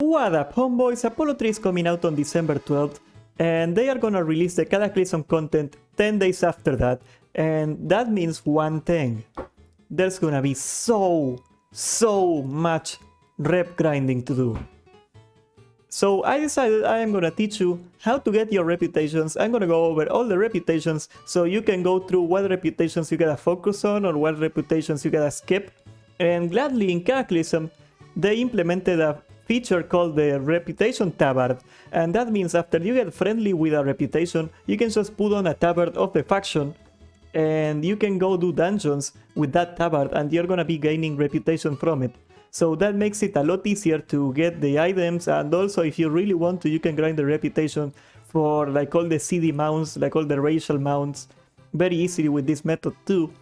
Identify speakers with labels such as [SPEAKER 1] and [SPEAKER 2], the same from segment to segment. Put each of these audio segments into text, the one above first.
[SPEAKER 1] What up, homeboys? Apollo 3 is coming out on December 12th, and they are gonna release the Cataclysm content 10 days after that, and that means one thing. There's gonna be so much rep grinding to do. So I decided I am gonna teach you how to get your reputations. I'm gonna go over all the reputations so you can go through what reputations you gotta focus on or what reputations you gotta skip. And gladly in Cataclysm, they implemented a feature called the reputation tabard, and that means after you get friendly with a reputation, you can just put on a tabard of the faction and you can go do dungeons with that tabard and you're gonna be gaining reputation from it. So that makes it a lot easier to get the items, and also if you really want to, you can grind the reputation for like all the CD mounts, like all the racial mounts, very easily with this method too.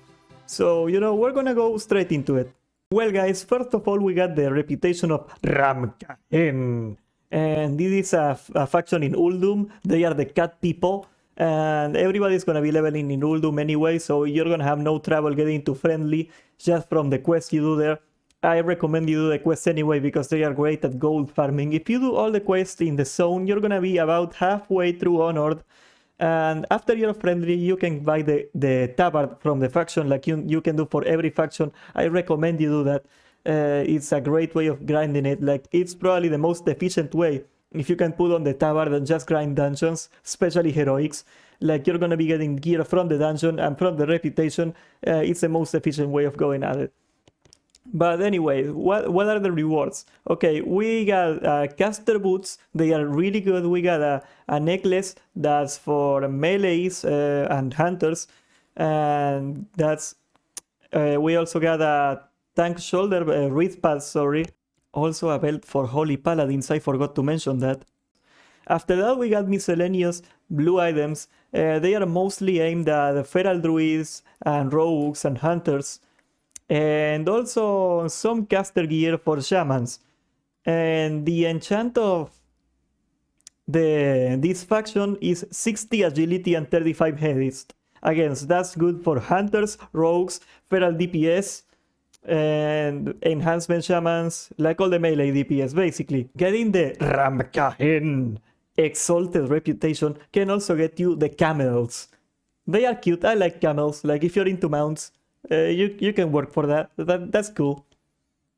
[SPEAKER 1] So, you know, we're gonna go straight into it. Well guys, first of all we got the reputation of Ramkahen, and this is a faction in Uldum. They are the cat people, and everybody's gonna be leveling in Uldum anyway, so you're gonna have no trouble getting to friendly just from the quest you do there. I recommend you do the quests anyway because they are great at gold farming. If you do all the quests in the zone, you're gonna be about halfway through Honored, and after you're friendly you can buy the tabard from the faction like you can do for every faction. I recommend you do that. It's a great way of grinding it. Like, it's probably the most efficient way. If you can put on the tabard and just grind dungeons, especially heroics, like you're gonna be getting gear from the dungeon and from the reputation. It's the most efficient way of going at it. But anyway, what are the rewards? Okay, we got caster boots. They are really good. We got a necklace that's for melees and hunters, and that's we also got a tank shoulder wrist pad, sorry. Also a belt for holy paladins. I forgot to mention that. After that, we got miscellaneous blue items. They are mostly aimed at the feral druids and rogues and hunters, and also some caster gear for shamans. And the enchant of this faction is 60 agility and 35 haste. Again, that's good for hunters, rogues, feral DPS, and enhancement shamans, like all the melee DPS basically. Getting the Ramkahen exalted reputation can also get you the camels. They are cute. I like camels. Like, if you're into mounts, you can work for that. That's cool.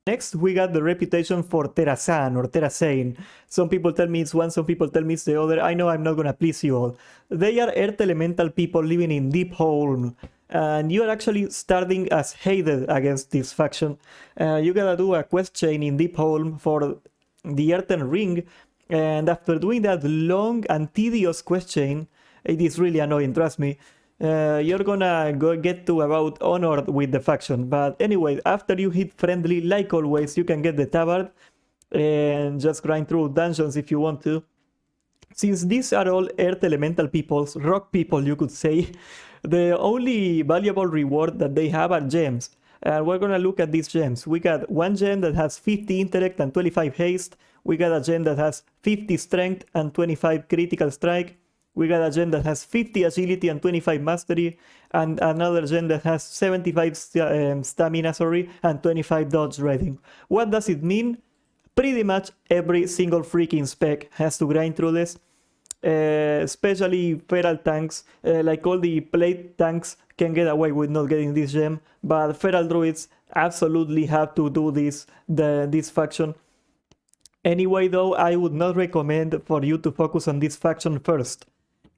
[SPEAKER 1] Next, we got the reputation for Terrazan or Terrazan. Some people tell me it's one, some people tell me it's the other. I know I'm not gonna please you all. They are earth elemental people living in Deepholm, and you are actually starting as hated against this faction. You gotta do a quest chain in Deepholm for the earthen ring, and after doing that long and tedious quest chain, it is really annoying, trust me. You're gonna get to about Honored with the faction. But anyway, after you hit friendly, like always, you can get the tabard and just grind through dungeons if you want to. Since these are all earth elemental peoples, rock people you could say, the only valuable reward that they have are gems. And we're gonna look at these gems. We got one gem that has 50 intellect and 25 haste. We got a gem that has 50 strength and 25 critical strike. We got a gem that has 50 agility and 25 mastery, and another gem that has 75 stamina, sorry, and 25 dodge rating. What does it mean? Pretty much every single freaking spec has to grind through this, especially feral tanks. Like all the plate tanks can get away with not getting this gem, but feral druids absolutely have to do this faction. Anyway though, I would not recommend for you to focus on this faction first.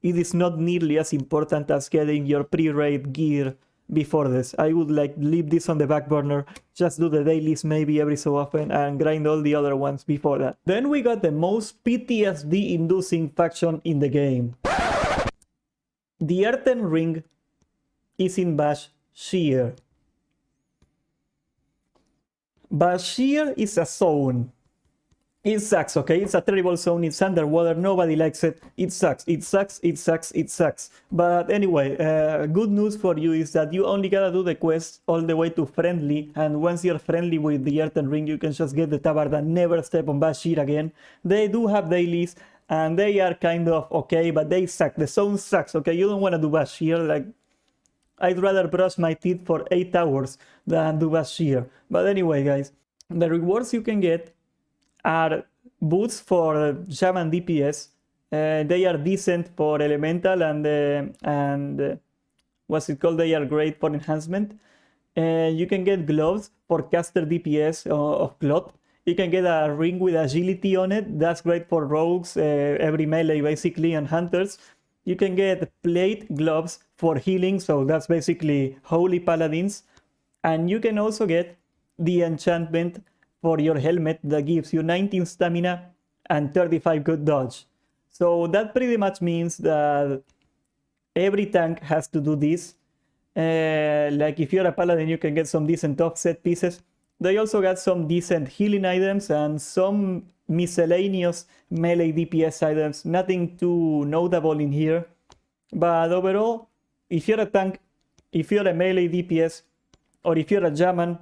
[SPEAKER 1] It is not nearly as important as getting your pre-raid gear before this. I would like leave this on the back burner, just do the dailies maybe every so often and grind all the other ones before that. Then we got the most PTSD inducing faction in the game. The earthen ring is in Bashir. Bashir is a zone. It sucks, okay? It's a terrible zone, it's underwater, nobody likes it. It sucks, it sucks, it sucks, it sucks. But anyway, good news for you is that you only gotta do the quest all the way to friendly, and once you're friendly with the earthen ring, you can just get the tabard and never step on Bashir again. They do have dailies, and they are kind of okay, but they suck. The zone sucks, okay? You don't wanna do Bashir, like, I'd rather brush my teeth for 8 hours than do Bashir. But anyway, guys, the rewards you can get are boots for shaman DPS. They are decent for elemental and what's it called? They are great for enhancement. You can get gloves for caster DPS of cloth. You can get a ring with agility on it. That's great for rogues, every melee basically, and hunters. You can get plate gloves for healing, so that's basically holy paladins. And you can also get the enchantment for your helmet that gives you 19 stamina and 35 good dodge. So that pretty much means that every tank has to do this. Like if you're a paladin, you can get some decent offset pieces. They also got some decent healing items and some miscellaneous melee DPS items. Nothing too notable in here. But overall, if you're a tank, if you're a melee DPS, or if you're a shaman,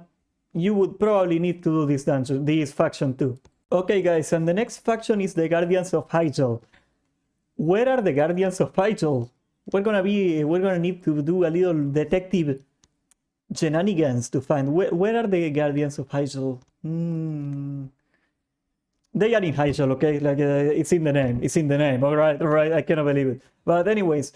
[SPEAKER 1] you would probably need to do this dungeon, this faction too. Okay guys, and the next faction is the Guardians of Hyjal. Where are the Guardians of Hyjal? We're gonna need to do a little detective shenanigans to find where are the Guardians of Hyjal. They are in Hyjal, okay? Like it's in the name. It's in the name. All right. I cannot believe it. But anyways,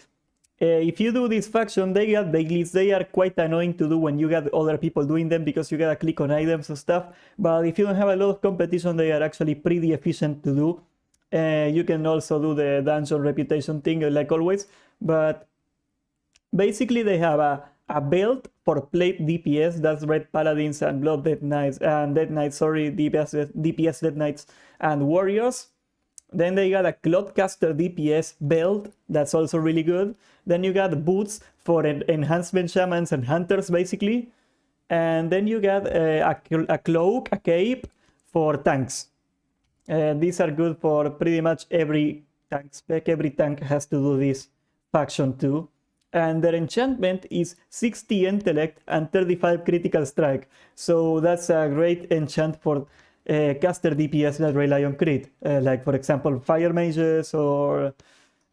[SPEAKER 1] if you do this faction, they got dailies. They are quite annoying to do when you got other people doing them because you gotta click on items and stuff. But if you don't have a lot of competition, they are actually pretty efficient to do. You can also do the dungeon reputation thing like always. But basically they have a belt for plate DPS, that's Red Paladins and Blood Dead Knights, and Dead Knights, sorry, DPS Dead Knights and Warriors. Then they got a Clothcaster DPS belt, that's also really good. Then you got boots for enhancement shamans and hunters basically. And then you got a cloak, a cape for tanks. These are good for pretty much every tank spec. Every tank has to do this faction too. And their enchantment is 60 intellect and 35 critical strike. So that's a great enchant for caster DPS that rely on crit. Like for example, fire mages or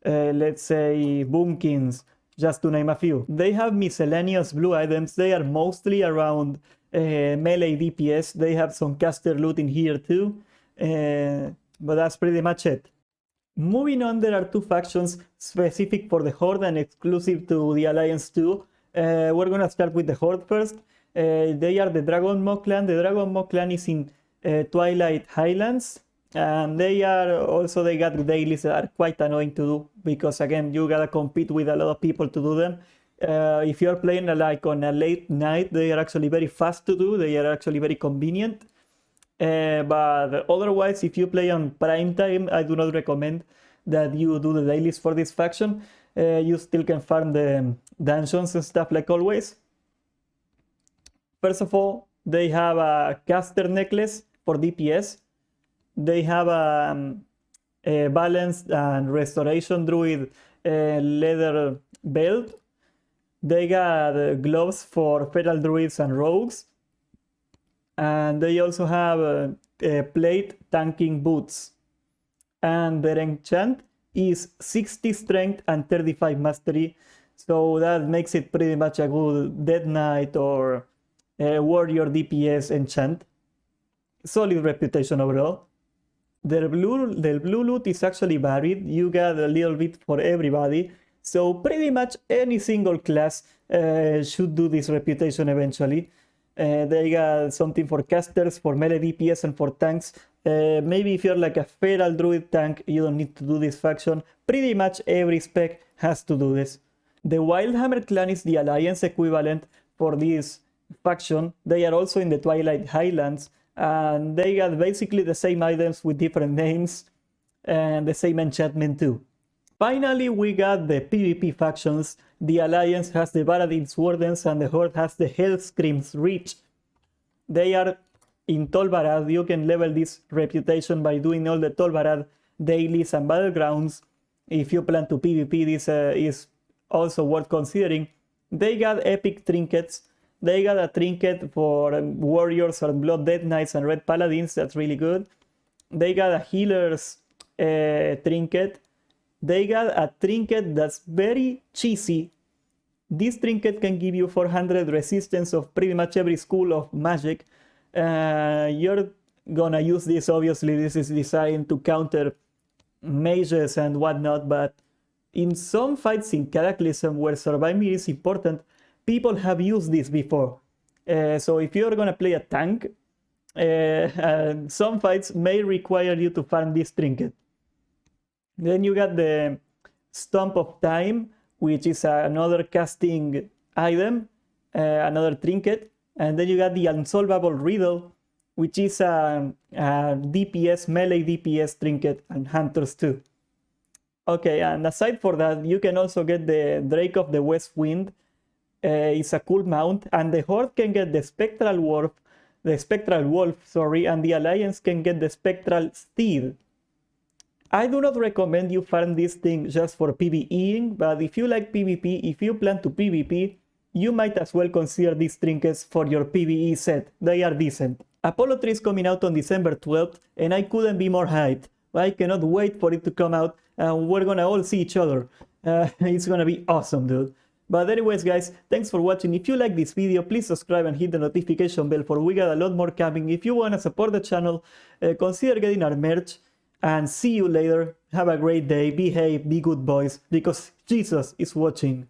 [SPEAKER 1] let's say boomkins, just to name a few. They have miscellaneous blue items. They are mostly around melee DPS. They have some caster loot in here too. But that's pretty much it. Moving on, there are two factions specific for the Horde and exclusive to the Alliance too. We're gonna start with the Horde first. They are the Dragon Maw clan. The Dragon Maw clan is in Twilight Highlands. And they got dailies that are quite annoying to do because again, you gotta compete with a lot of people to do them. If you're playing like on a late night, they are actually very fast to do. They are actually very convenient. But otherwise, if you play on prime time, I do not recommend that you do the dailies for this faction. You still can farm the dungeons and stuff like always. First of all, they have a caster necklace for DPS. They have a balanced and restoration druid leather belt. They got gloves for feral druids and rogues. And they also have plate tanking boots. And their enchant is 60 strength and 35 mastery. So that makes it pretty much a good Dead Knight or Warrior DPS enchant. Solid reputation overall. Their blue loot is actually varied. You got a little bit for everybody. So pretty much any single class should do this reputation eventually. They got something for casters, for melee DPS, and for tanks. Maybe if you're like a feral druid tank, you don't need to do this faction. Pretty much every spec has to do this. The Wildhammer clan is the alliance equivalent for this faction. They are also in the Twilight Highlands, and they got basically the same items with different names and the same enchantment too. Finally, we got the PvP factions. The Alliance has the Baradin's Wardens and the Horde has the Hellscream's Reach. They are in Tolbarad. You can level this reputation by doing all the Tolbarad dailies and battlegrounds. If you plan to PvP, this is also worth considering. They got epic trinkets. They got a trinket for warriors or blood dead knights and red paladins. That's really good. They got a healer's trinket. They got a trinket that's very cheesy. This trinket can give you 400 resistance of pretty much every school of magic. Your gonna use this. Obviously, this is designed to counter mages and whatnot, but in some fights in Cataclysm where surviving is important, people have used this before. So if you're gonna play a tank, some fights may require you to farm this trinket. Then you got the Stump of Time, which is another casting item, another trinket. And then you got the Unsolvable Riddle, which is a DPS, melee DPS trinket, and Hunters too. Okay, and aside for that, you can also get the Drake of the West Wind. It's a cool mount, and the Horde can get the Spectral Wolf, and the Alliance can get the Spectral Steed. I do not recommend you farm this thing just for PvEing, but if you like PvP, if you plan to PvP, you might as well consider these trinkets for your PvE set. They are decent. Apollo 3 is coming out on December 12th, and I couldn't be more hyped. I cannot wait for it to come out, and we're gonna all see each other. It's gonna be awesome, dude. But anyways, guys, thanks for watching. If you like this video, please subscribe and hit the notification bell, for we got a lot more coming. If you wanna support the channel, consider getting our merch. And see you later. Have a great day. Behave, be good boys, because Jesus is watching.